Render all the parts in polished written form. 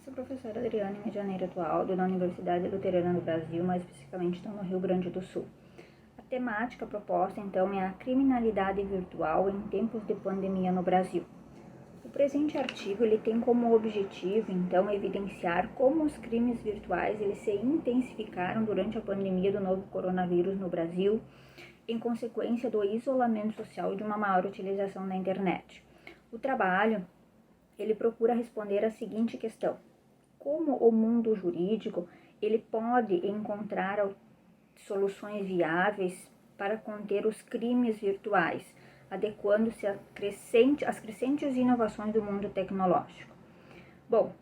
Sou a professora Adriane Medianeira Atualdo, da Universidade Luterana do Brasil, mais especificamente então, no Rio Grande do Sul. A temática proposta, então, é a criminalidade virtual em tempos de pandemia no Brasil. O presente artigo ele tem como objetivo, então, evidenciar como os crimes virtuais eles se intensificaram durante a pandemia do novo coronavírus no Brasil, em consequência do isolamento social e de uma maior utilização da internet. O trabalho ele procura responder a seguinte questão: como o mundo jurídico ele pode encontrar soluções viáveis para conter os crimes virtuais, adequando-se às crescentes inovações do mundo tecnológico. Bom,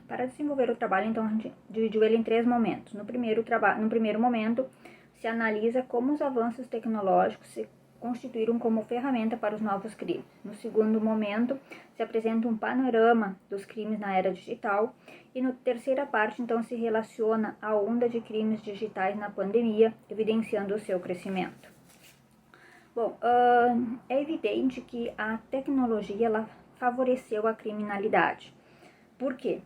para desenvolver o trabalho, então, a gente dividiu ele em 3 momentos. No primeiro momento, se analisa como os avanços tecnológicos se constituíram como ferramenta para os novos crimes. No segundo momento, se apresenta um panorama dos crimes na era digital. E na terceira parte, então, se relaciona a onda de crimes digitais na pandemia, evidenciando o seu crescimento. Bom, é evidente que a tecnologia ela favoreceu a criminalidade. Por quê?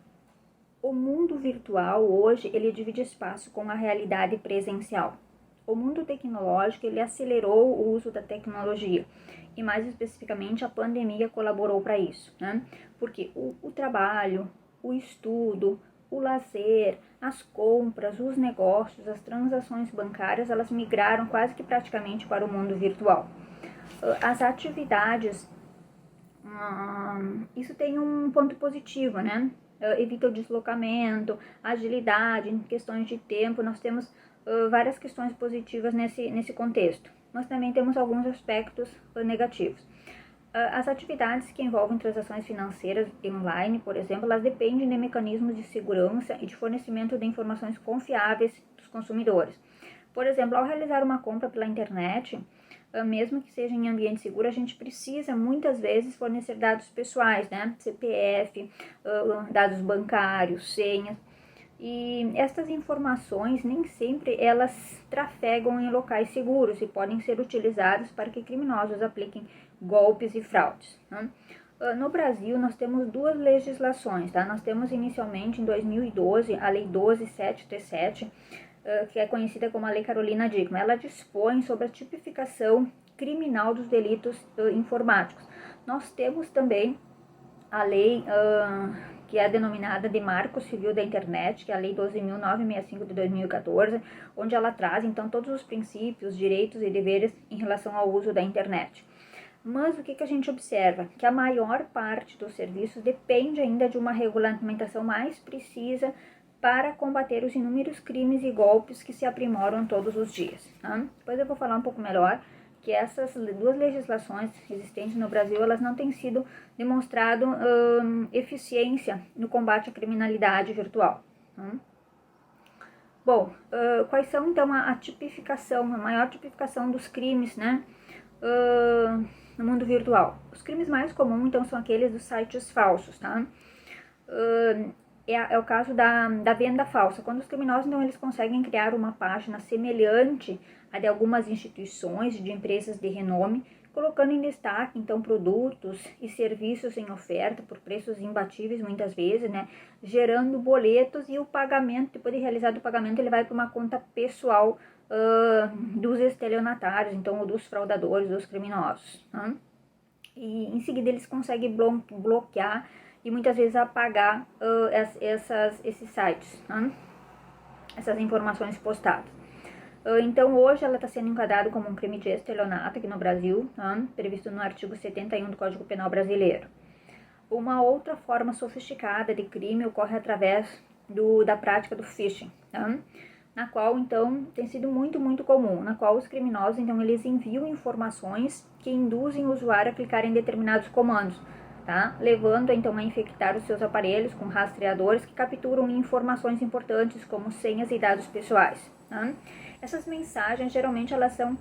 O mundo virtual hoje ele divide espaço com a realidade presencial. O mundo tecnológico ele acelerou o uso da tecnologia e mais especificamente a pandemia colaborou para isso, né? Porque o trabalho, o estudo, o lazer, as compras, os negócios, as transações bancárias, elas migraram quase que praticamente para o mundo virtual. As atividades, isso tem um ponto positivo, né? Evita o deslocamento, agilidade, em questões de tempo, nós temos várias questões positivas nesse contexto, mas também temos alguns aspectos negativos. As atividades que envolvem transações financeiras online, por exemplo, elas dependem de mecanismos de segurança e de fornecimento de informações confiáveis dos consumidores. Por exemplo, ao realizar uma compra pela internet, mesmo que seja em ambiente seguro, a gente precisa muitas vezes fornecer dados pessoais, né? CPF, dados bancários, senhas. E estas informações nem sempre elas trafegam em locais seguros e podem ser utilizadas para que criminosos apliquem golpes e fraudes, né? No Brasil, nós temos 2 legislações, tá? Nós temos inicialmente em 2012 a Lei 12.737, que é conhecida como a Lei Carolina Dickmann. Ela dispõe sobre a tipificação criminal dos delitos informáticos. Nós temos também a lei que é denominada de Marco Civil da Internet, que é a Lei 12.965 de 2014, onde ela traz, então, todos os princípios, direitos e deveres em relação ao uso da internet. Mas o que a gente observa? Que a maior parte dos serviços depende ainda de uma regulamentação mais precisa para combater os inúmeros crimes e golpes que se aprimoram todos os dias, tá? Depois eu vou falar um pouco melhor que essas 2 legislações existentes no Brasil, elas não têm sido demonstrado eficiência no combate à criminalidade virtual. Bom, quais são então a tipificação, a maior tipificação dos crimes, né, no mundo virtual? Os crimes mais comuns, então, são aqueles dos sites falsos, tá? É o caso da venda falsa, quando os criminosos, então, eles conseguem criar uma página semelhante a de algumas instituições, de empresas de renome, colocando em destaque, então, produtos e serviços em oferta por preços imbatíveis, muitas vezes, né, gerando boletos e o pagamento, depois de realizado o pagamento, ele vai para uma conta pessoal dos estelionatários, então, ou dos fraudadores, dos criminosos, né? E em seguida eles conseguem bloquear e muitas vezes apagar esses sites, né? Essas informações postadas. Então hoje ela está sendo enquadrada como um crime de estelionato aqui no Brasil, né? Previsto no artigo 71 do Código Penal Brasileiro. Uma outra forma sofisticada de crime ocorre através da prática do phishing, né? Na qual, então, tem sido muito comum, na qual os criminosos, então, eles enviam informações que induzem o usuário a clicar em determinados comandos, tá? Levando, então, a infectar os seus aparelhos com rastreadores que capturam informações importantes, como senhas e dados pessoais, tá? Essas mensagens, geralmente, elas são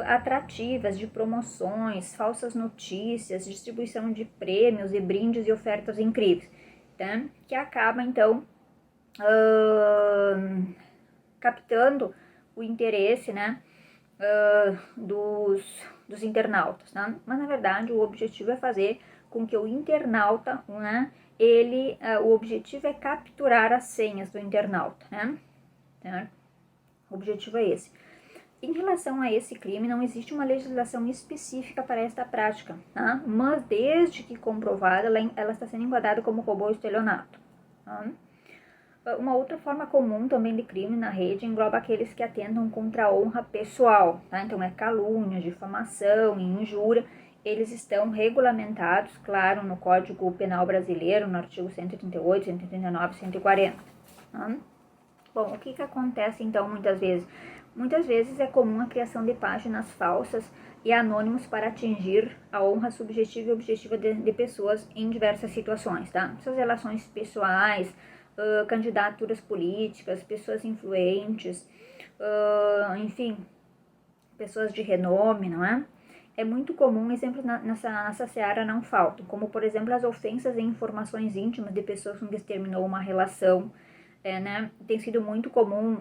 atrativas, de promoções, falsas notícias, distribuição de prêmios e brindes e ofertas incríveis, tá? Que acaba, então, captando o interesse, né, dos internautas, né? Mas na verdade o objetivo é fazer com que o internauta, né, o objetivo é capturar as senhas do internauta, né? O objetivo é esse. Em relação a esse crime, não existe uma legislação específica para esta prática, tá? Mas desde que comprovada, ela está sendo enquadrada como roubo ou estelionato. Tá? Uma outra forma comum também de crime na rede engloba aqueles que atentam contra a honra pessoal, tá? Então é calúnia, difamação, injúria. Eles estão regulamentados, claro, no Código Penal Brasileiro, no artigo 138, 139, 140. Tá? Bom, o que acontece então muitas vezes? Muitas vezes é comum a criação de páginas falsas e anônimos para atingir a honra subjetiva e objetiva de pessoas em diversas situações, tá? Suas relações pessoais, candidaturas políticas, pessoas influentes, enfim, pessoas de renome, não é? É muito comum, exemplos nessa seara não faltam, como por exemplo as ofensas em informações íntimas de pessoas com quem terminou uma relação, né? Tem sido muito comum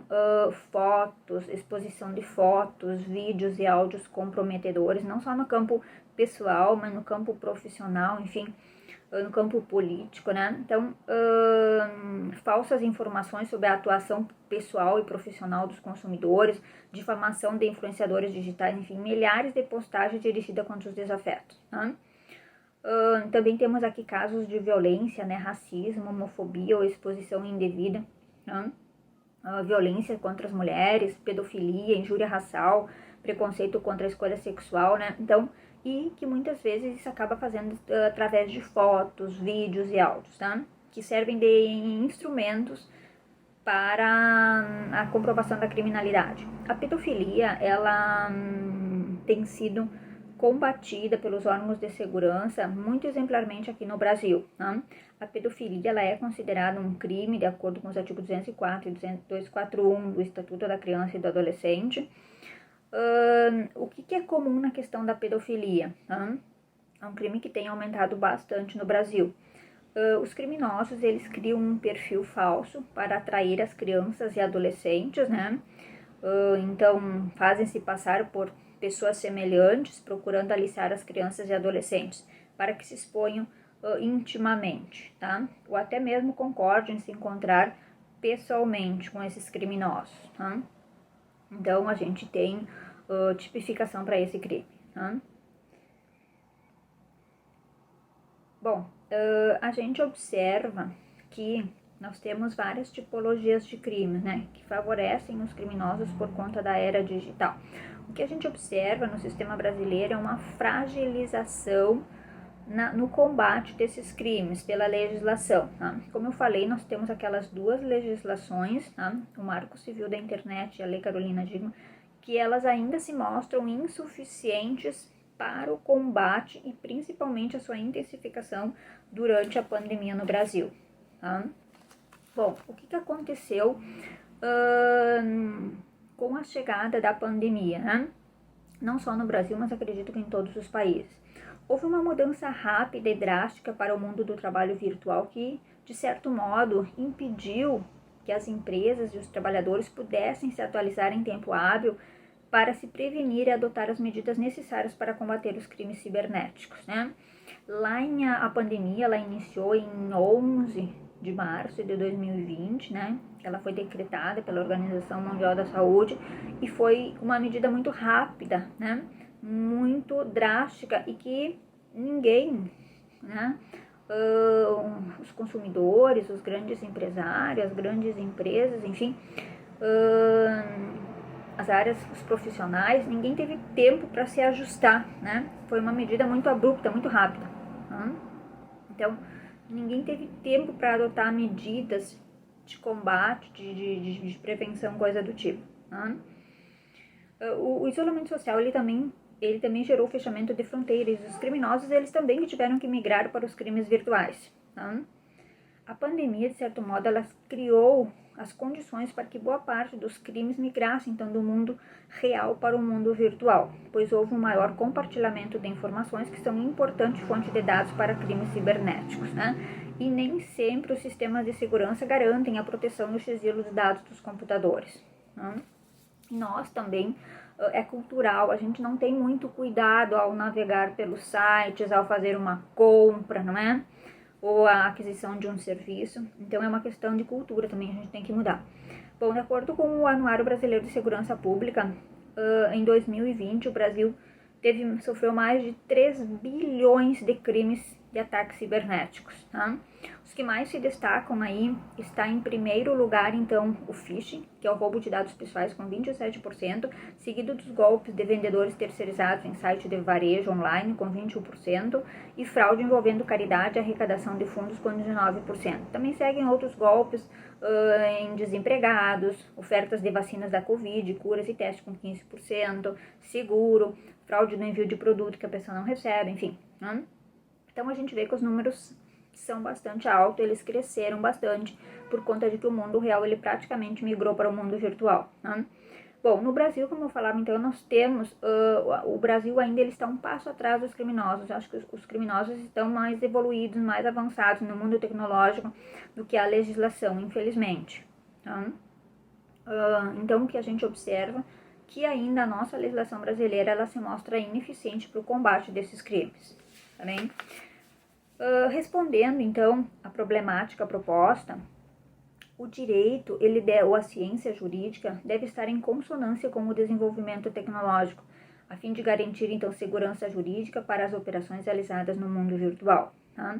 fotos, exposição de fotos, vídeos e áudios comprometedores, não só no campo pessoal, mas no campo profissional, enfim, no campo político, né? Então, falsas informações sobre a atuação pessoal e profissional dos consumidores, difamação de influenciadores digitais, enfim, milhares de postagens dirigidas contra os desafetos, né? Também temos aqui casos de violência, né, racismo, homofobia ou exposição indevida, né? Violência contra as mulheres, pedofilia, injúria racial, preconceito contra a escolha sexual, né? Então, e que muitas vezes isso acaba fazendo através de fotos, vídeos e áudios, tá? Que servem de instrumentos para a comprovação da criminalidade. A pedofilia, ela tem sido combatida pelos órgãos de segurança muito exemplarmente aqui no Brasil. Né? A pedofilia ela é considerada um crime de acordo com os artigos 204 e 241 do Estatuto da Criança e do Adolescente. O que é comum na questão da pedofilia? É um crime que tem aumentado bastante no Brasil. Os criminosos, eles criam um perfil falso para atrair as crianças e adolescentes, né? Então, fazem-se passar por pessoas semelhantes, procurando aliciar as crianças e adolescentes para que se exponham intimamente, tá? Ou até mesmo concordem em se encontrar pessoalmente com esses criminosos, tá? Então, a gente tem tipificação para esse crime, tá? Bom, a gente observa que nós temos várias tipologias de crimes, né, que favorecem os criminosos por conta da era digital. O que a gente observa no sistema brasileiro é uma fragilização no combate desses crimes pela legislação. Tá? Como eu falei, nós temos aquelas duas legislações, tá? O Marco Civil da Internet e a Lei Carolina Dickmann, que elas ainda se mostram insuficientes para o combate e principalmente a sua intensificação durante a pandemia no Brasil. Tá? Bom, o que aconteceu com a chegada da pandemia, né? Não só no Brasil, mas acredito que em todos os países. Houve uma mudança rápida e drástica para o mundo do trabalho virtual que, de certo modo, impediu que as empresas e os trabalhadores pudessem se atualizar em tempo hábil para se prevenir e adotar as medidas necessárias para combater os crimes cibernéticos, né? A pandemia, ela iniciou em 11 de março de 2020, né? Ela foi decretada pela Organização Mundial da Saúde e foi uma medida muito rápida, né? Muito drástica e que ninguém, né? Os consumidores, os grandes empresários, as grandes empresas, enfim, as áreas, os profissionais, ninguém teve tempo para se ajustar, né? Foi uma medida muito abrupta, muito rápida. Né? Então, ninguém teve tempo para adotar medidas de combate, de prevenção, coisa do tipo. Né? O isolamento social, ele também gerou o fechamento de fronteiras. Os criminosos, eles também tiveram que migrar para os crimes virtuais. Né? A pandemia, de certo modo, ela criou as condições para que boa parte dos crimes migrassem então do mundo real para o mundo virtual, pois houve um maior compartilhamento de informações que são importante fonte de dados para crimes cibernéticos, né? E nem sempre os sistemas de segurança garantem a proteção do sigilo de dados dos computadores. Né? E nós também, é cultural, a gente não tem muito cuidado ao navegar pelos sites, ao fazer uma compra, não é? ou a aquisição de um serviço. Então é uma questão de cultura também, a gente tem que mudar. Bom, de acordo com o Anuário Brasileiro de Segurança Pública, em 2020 o Brasil sofreu mais de 3 bilhões de crimes de ataques cibernéticos. Tá? Os que mais se destacam aí está em primeiro lugar, então, o phishing, que é o roubo de dados pessoais com 27%, seguido dos golpes de vendedores terceirizados em site de varejo online com 21% e fraude envolvendo caridade e arrecadação de fundos com 19%. Também seguem outros golpes em desempregados, ofertas de vacinas da Covid, curas e testes com 15%, seguro, fraude no envio de produto que a pessoa não recebe, enfim. Né? Então a gente vê que os números são bastante altos, eles cresceram bastante por conta de que o mundo real ele praticamente migrou para o mundo virtual. Né? Bom, no Brasil, como eu falava, então nós temos, o Brasil ainda ele está um passo atrás dos criminosos. Eu acho que os criminosos estão mais evoluídos, mais avançados no mundo tecnológico do que a legislação, infelizmente. Tá? Então o que a gente observa que ainda a nossa legislação brasileira ela se mostra ineficiente para o combate desses crimes. Tá bem? Respondendo então à problemática proposta, o direito ou a ciência jurídica deve estar em consonância com o desenvolvimento tecnológico, a fim de garantir então segurança jurídica para as operações realizadas no mundo virtual. Tá?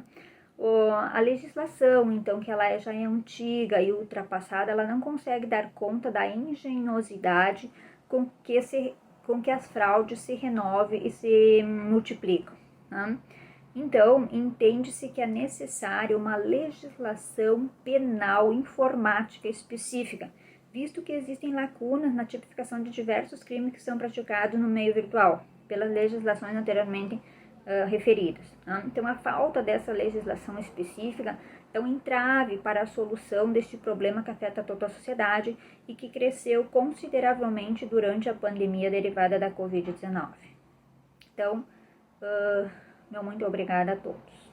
A legislação, então, que ela já é antiga e ultrapassada, ela não consegue dar conta da engenhosidade com que as fraudes se renovem e se multiplicam. Tá? Então, entende-se que é necessária uma legislação penal informática específica, visto que existem lacunas na tipificação de diversos crimes que são praticados no meio virtual, pelas legislações anteriormente referidas. Tá? Então, a falta dessa legislação específica é um entrave para a solução deste problema que afeta toda a sociedade e que cresceu consideravelmente durante a pandemia derivada da Covid-19. Então, meu muito obrigada a todos.